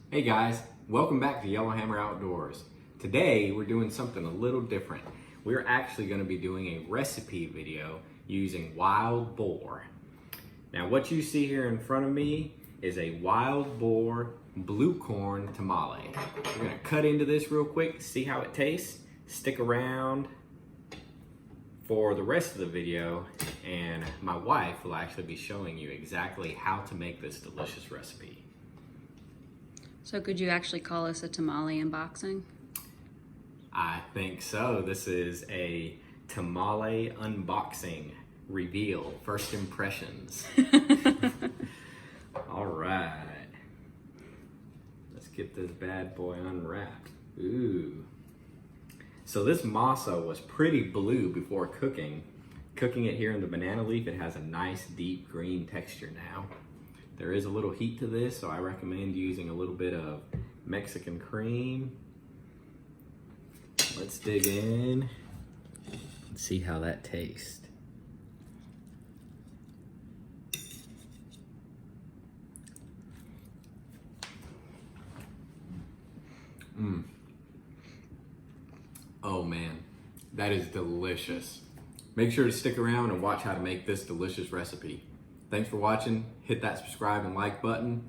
Hey guys, welcome back to Yellowhammer Outdoors. Today we're doing something a little different. We're actually going to be doing a recipe video using wild boar. Now what you see here in front of me is a wild boar blue corn tamale. We're going to cut into this real quick, see how it tastes. Stick around for the rest of the video and my wife will actually be showing you exactly how to make this delicious recipe. So could you actually call us a tamale unboxing? I think so. This is a tamale unboxing reveal, first impressions. All right. Let's get this bad boy unwrapped. Ooh. So this masa was pretty blue before cooking. Cooking it here in the banana leaf, it has a nice deep green texture now. There is a little heat to this, so I recommend using a little bit of Mexican cream. Let's dig in and see how that tastes. Oh man, that is delicious. Make sure to stick around and watch how to make this delicious recipe. Thanks for watching. Hit that subscribe and like button.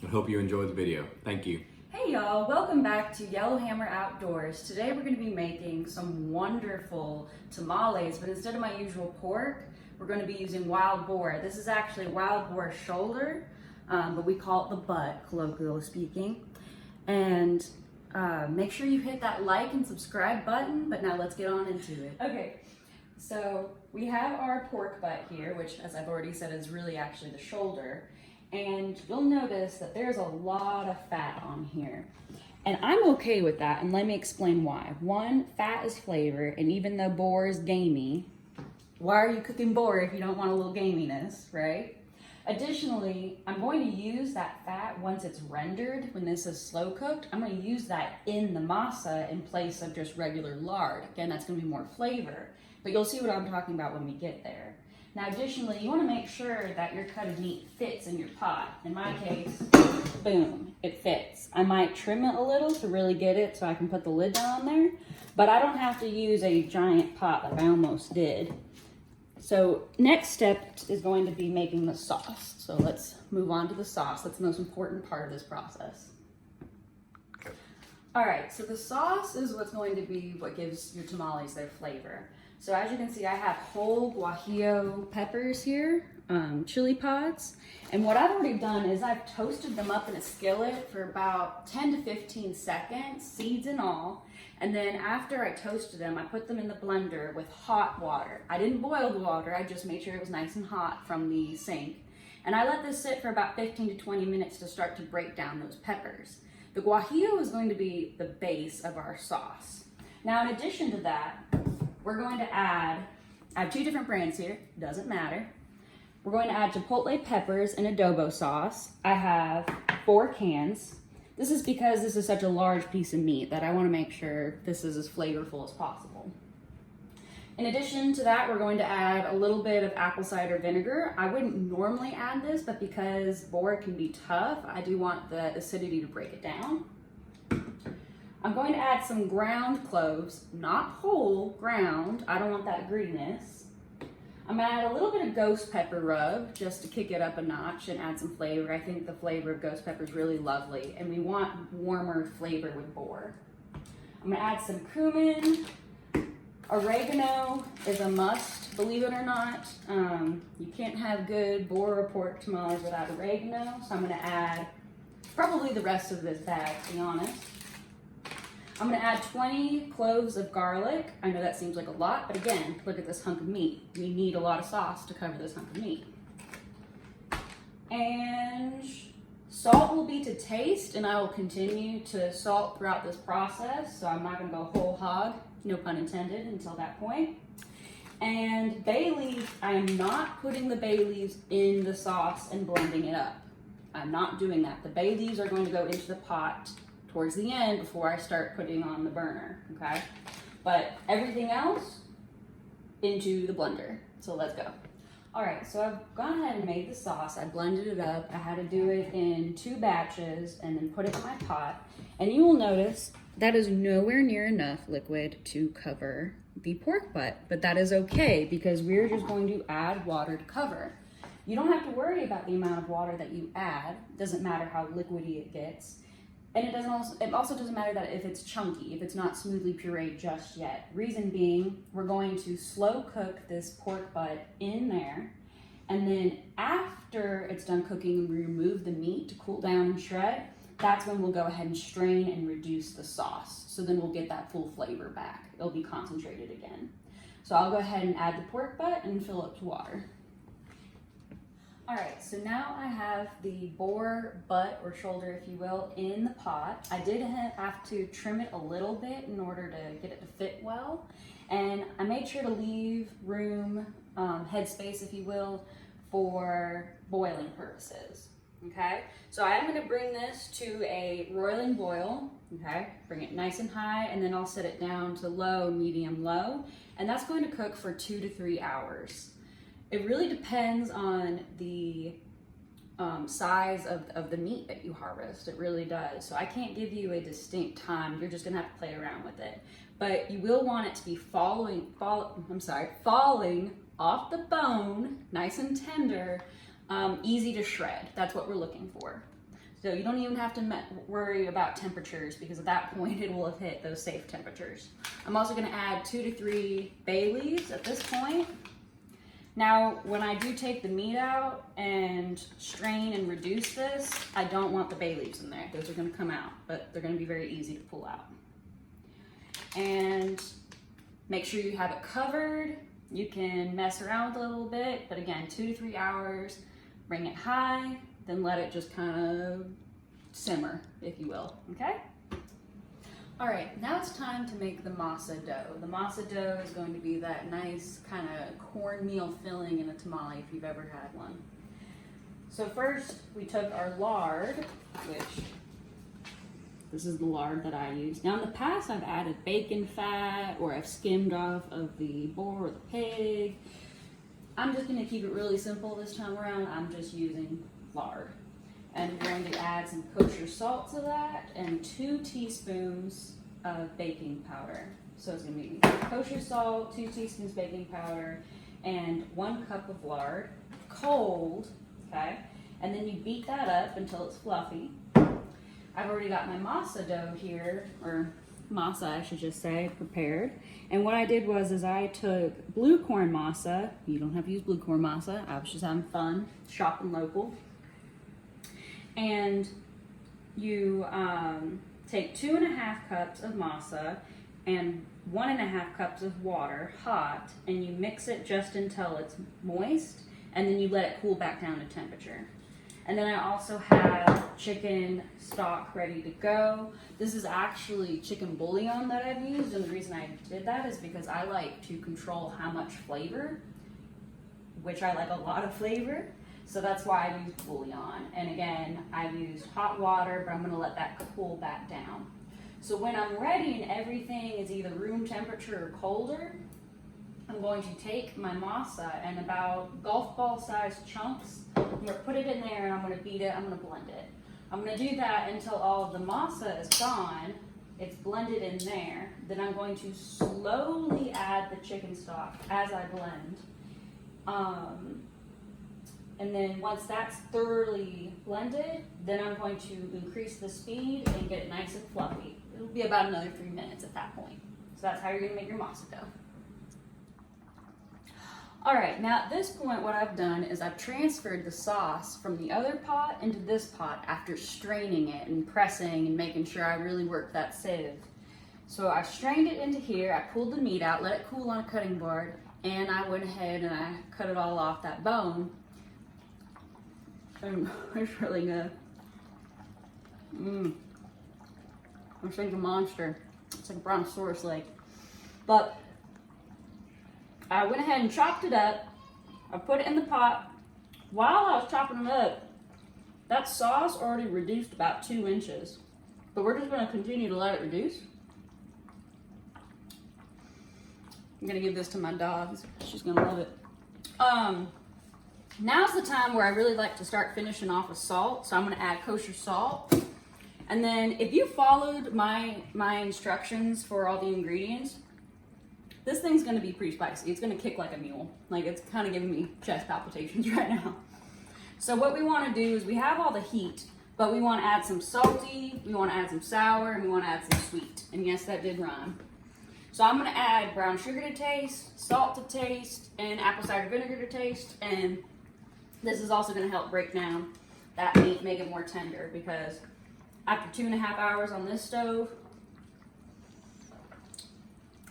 I hope you enjoyed the video. Thank you. Hey y'all, welcome back to Yellowhammer Outdoors. Today we're going to be making some wonderful tamales, but instead of my usual pork, we're going to be using wild boar. This is actually wild boar shoulder, but we call it the butt, colloquially speaking. And make sure you hit that like and subscribe button, but now let's get on into it. Okay. So we have our pork butt here, which as I've already said is really actually the shoulder. And you'll notice that there's a lot of fat on here. And I'm okay with that, and let me explain why. One, fat is flavor, and even though boar is gamey, why are you cooking boar if you don't want a little gaminess, right? Additionally, I'm going to use that fat once it's rendered, when this is slow cooked. I'm going to use that in the masa in place of just regular lard. Again, that's going to be more flavor. But you'll see what I'm talking about when we get there. Now, additionally, you want to make sure that your cut of meat fits in your pot. In my case, boom, it fits. I might trim it a little to really get it so I can put the lid down on there, but I don't have to use a giant pot like I almost did. So next step is going to be making the sauce. So let's move on to the sauce. That's the most important part of this process. All right, so the sauce is what's going to be what gives your tamales their flavor. So as you can see, I have whole guajillo peppers here, chili pods. And what I've already done is I've toasted them up in a skillet for about 10 to 15 seconds, seeds and all. And then after I toasted them, I put them in the blender with hot water. I didn't boil the water, I just made sure it was nice and hot from the sink. And I let this sit for about 15 to 20 minutes to start to break down those peppers. The guajillo is going to be the base of our sauce. Now, in addition to that, we're going to add, I have two different brands here, doesn't matter. We're going to add chipotle peppers and adobo sauce. I have 4 cans. This is because this is such a large piece of meat that I want to make sure this is as flavorful as possible. In addition to that, we're going to add a little bit of apple cider vinegar. I wouldn't normally add this, but because boar can be tough, I do want the acidity to break it down. I'm going to add some ground cloves, not whole, ground. I don't want that grittiness. I'm gonna add a little bit of ghost pepper rub just to kick it up a notch and add some flavor. I think the flavor of ghost pepper is really lovely, and we want warmer flavor with boar. I'm gonna add some cumin. Oregano is a must, believe it or not. You can't have good boar or pork tamales without oregano, so I'm gonna add probably the rest of this bag, to be honest. I'm gonna add 20 cloves of garlic. I know that seems like a lot, but again, look at this hunk of meat. We need a lot of sauce to cover this hunk of meat. And salt will be to taste, and I will continue to salt throughout this process, so I'm not gonna go whole hog, no pun intended, until that point. And bay leaves, I am not putting the bay leaves in the sauce and blending it up. I'm not doing that. The bay leaves are going to go into the pot towards the end before I start putting on the burner, okay? But everything else into the blender. So let's go. All right, so I've gone ahead and made the sauce. I blended it up. I had to do it in 2 batches and then put it in my pot. And you will notice that is nowhere near enough liquid to cover the pork butt, but that is okay because we're just going to add water to cover. You don't have to worry about the amount of water that you add. It doesn't matter how liquidy it gets. And it also doesn't matter that if it's chunky, if it's not smoothly pureed just yet. Reason being, we're going to slow cook this pork butt in there. And then after it's done cooking and we remove the meat to cool down and shred, that's when we'll go ahead and strain and reduce the sauce. So then we'll get that full flavor back. It'll be concentrated again. So I'll go ahead and add the pork butt and fill up to water. All right, so now I have the boar butt or shoulder, if you will, in the pot. I did have to trim it a little bit in order to get it to fit well. And I made sure to leave room, headspace, if you will, for boiling purposes, okay? So I am gonna bring this to a roiling boil, okay? Bring it nice and high, and then I'll set it down to low, medium, low, and that's going to cook for 2 to 3 hours. It really depends on the size of the meat that you harvest. It really does. So I can't give you a distinct time. You're just gonna have to play around with it. But you will want it to be falling off the bone, nice and tender, easy to shred. That's what we're looking for. So you don't even have to worry about temperatures because at that point it will have hit those safe temperatures. I'm also gonna add 2 to 3 bay leaves at this point. Now, when I do take the meat out and strain and reduce this, I don't want the bay leaves in there. Those are gonna come out, but they're gonna be very easy to pull out. And make sure you have it covered. You can mess around with it a little bit, but again, 2 to 3 hours, bring it high, then let it just kind of simmer, if you will, okay? All right, now it's time to make the masa dough. The masa dough is going to be that nice kind of cornmeal filling in a tamale if you've ever had one. So first, we took our lard, which this is the lard that I use. Now in the past, I've added bacon fat or I've skimmed off of the boar or the pig. I'm just gonna keep it really simple this time around. I'm just using lard. And we're going to add some kosher salt to that and 2 teaspoons of baking powder. So it's gonna be kosher salt, 2 teaspoons baking powder, and 1 cup of lard, cold, okay? And then you beat that up until it's fluffy. I've already got my masa dough here, or masa I should just say, prepared. And what I did was I took blue corn masa. You don't have to use blue corn masa. I was just having fun, shopping local. And you take 2.5 cups of masa and 1.5 cups of water, hot, and you mix it just until it's moist, and then you let it cool back down to temperature. And then I also have chicken stock ready to go. This is actually chicken bouillon that I've used, and the reason I did that is because I like to control how much flavor, which I like a lot of flavor. So that's why I used bouillon. And again, I've used hot water, but I'm gonna let that cool back down. So when I'm ready and everything is either room temperature or colder, I'm going to take my masa and about golf ball sized chunks. I'm gonna put it in there and I'm gonna beat it, I'm gonna blend it. I'm gonna do that until all of the masa is gone. It's blended in there. Then I'm going to slowly add the chicken stock as I blend. And then once that's thoroughly blended, then I'm going to increase the speed and get it nice and fluffy. It'll be about another 3 minutes at that point. So that's how you're gonna make your masa dough. All right, now at this point, what I've done is I've transferred the sauce from the other pot into this pot after straining it and pressing and making sure I really worked that sieve. So I strained it into here, I pulled the meat out, let it cool on a cutting board, and I went ahead and I cut it all off that bone. And it's really good. It's like a monster. It's like a brontosaurus leg. But I went ahead and chopped it up. I put it in the pot. While I was chopping it up, that sauce already reduced about 2 inches. But we're just gonna continue to let it reduce. I'm gonna give this to my dog. She's gonna love it. Now's the time where I really like to start finishing off with salt. So I'm gonna add kosher salt. And then if you followed my instructions for all the ingredients, this thing's gonna be pretty spicy. It's gonna kick like a mule. Like, it's kind of giving me chest palpitations right now. So what we wanna do is we have all the heat, but we wanna add some salty, we wanna add some sour, and we wanna add some sweet. And yes, that did rhyme. So I'm gonna add brown sugar to taste, salt to taste, and apple cider vinegar to taste. And this is also gonna help break down that meat, make it more tender, because after 2.5 hours on this stove,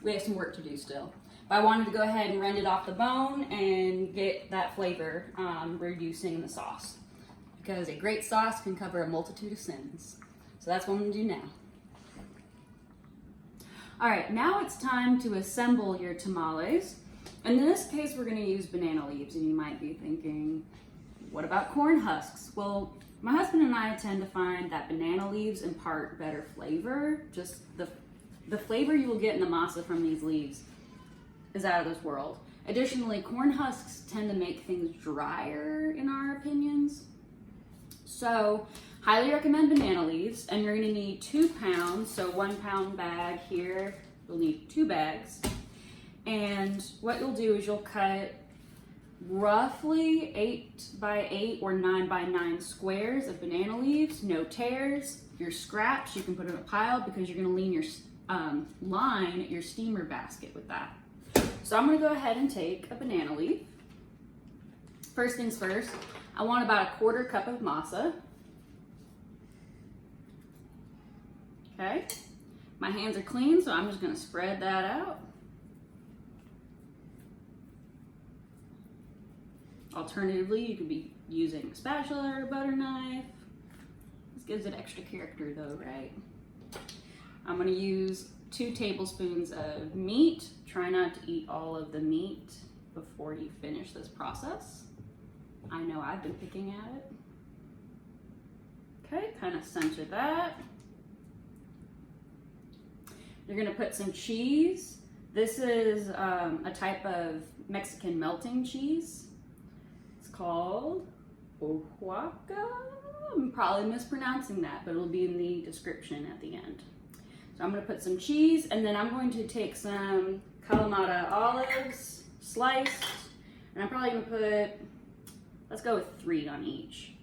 we have some work to do still. But I wanted to go ahead and rend it off the bone and get that flavor reducing in the sauce. Because a great sauce can cover a multitude of sins. So that's what I'm gonna do now. All right, now it's time to assemble your tamales. And in this case, we're gonna use banana leaves. And you might be thinking, what about corn husks? Well, my husband and I tend to find that banana leaves impart better flavor. Just the flavor you will get in the masa from these leaves is out of this world. Additionally, corn husks tend to make things drier in our opinions. So, highly recommend banana leaves, and you're gonna need 2 pounds, so 1 pound bag here, you'll need 2 bags. And what you'll do is you'll cut roughly 8 by 8 or 9 by 9 squares of banana leaves, no tears. Your scraps you can put in a pile because you're gonna line your steamer basket with that. So I'm gonna go ahead and take a banana leaf. First things first, I want about 1/4 cup of masa. Okay, my hands are clean, so I'm just gonna spread that out. Alternatively, you could be using a spatula or a butter knife. This gives it extra character though, right? I'm gonna use 2 tablespoons of meat. Try not to eat all of the meat before you finish this process. I know I've been picking at it. Okay, kind of center that. You're gonna put some cheese. This is a type of Mexican melting cheese. It's called Oaxaca. I'm probably mispronouncing that, but it'll be in the description at the end. So I'm gonna put some cheese, and then I'm going to take some Kalamata olives, sliced, and I'm probably gonna put, let's go with 3 on each.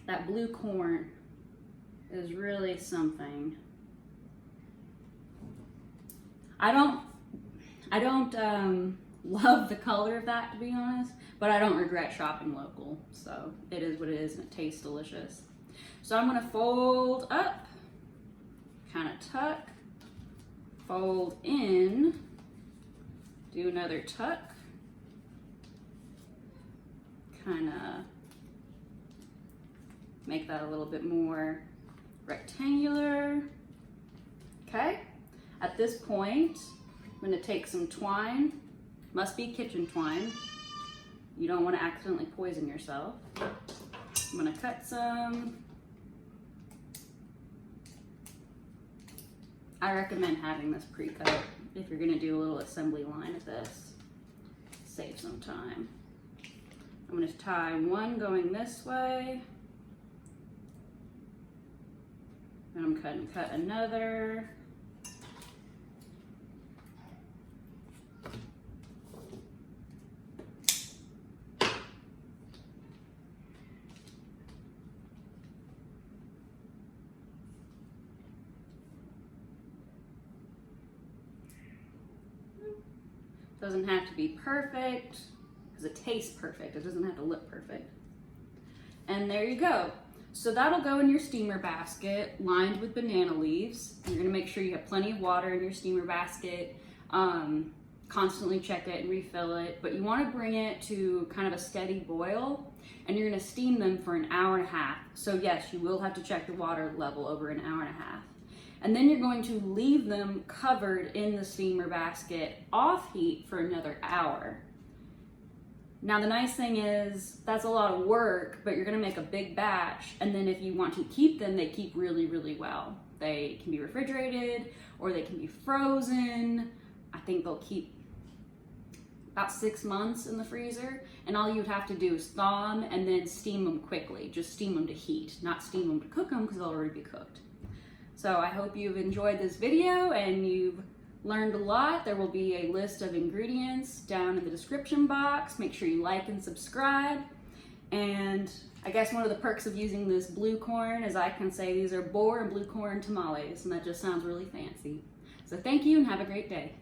That blue corn is really something. I don't love the color of that, to be honest, but I don't regret shopping local. So it is what it is, and it tastes delicious. So I'm gonna fold up, kind of tuck, fold in, do another tuck, kind of make that a little bit more rectangular. Okay, at this point, I'm gonna take some twine, must be kitchen twine. You don't wanna accidentally poison yourself. I'm gonna cut some. I recommend having this pre-cut if you're gonna do a little assembly line of this. Save some time. I'm gonna tie one going this way. And I'm gonna cut another. Doesn't have to be perfect, because it tastes perfect. It doesn't have to look perfect. And there you go. So that'll go in your steamer basket lined with banana leaves. You're gonna make sure you have plenty of water in your steamer basket. Constantly check it and refill it, but you wanna bring it to kind of a steady boil, and you're gonna steam them for 1.5 hours. So yes, you will have to check the water level over 1.5 hours. And then you're going to leave them covered in the steamer basket off heat for another hour. Now the nice thing is that's a lot of work, but you're gonna make a big batch, and then if you want to keep them, they keep really, really well. They can be refrigerated or they can be frozen. I think they'll keep about 6 months in the freezer, and all you would have to do is thaw them and then steam them quickly. Just steam them to heat, not steam them to cook them because they'll already be cooked. So I hope you've enjoyed this video and you've learned a lot. There will be a list of ingredients down in the description box. Make sure you like and subscribe. And I guess one of the perks of using this blue corn is I can say these are Boar and blue corn tamales, and that just sounds really fancy. So thank you and have a great day.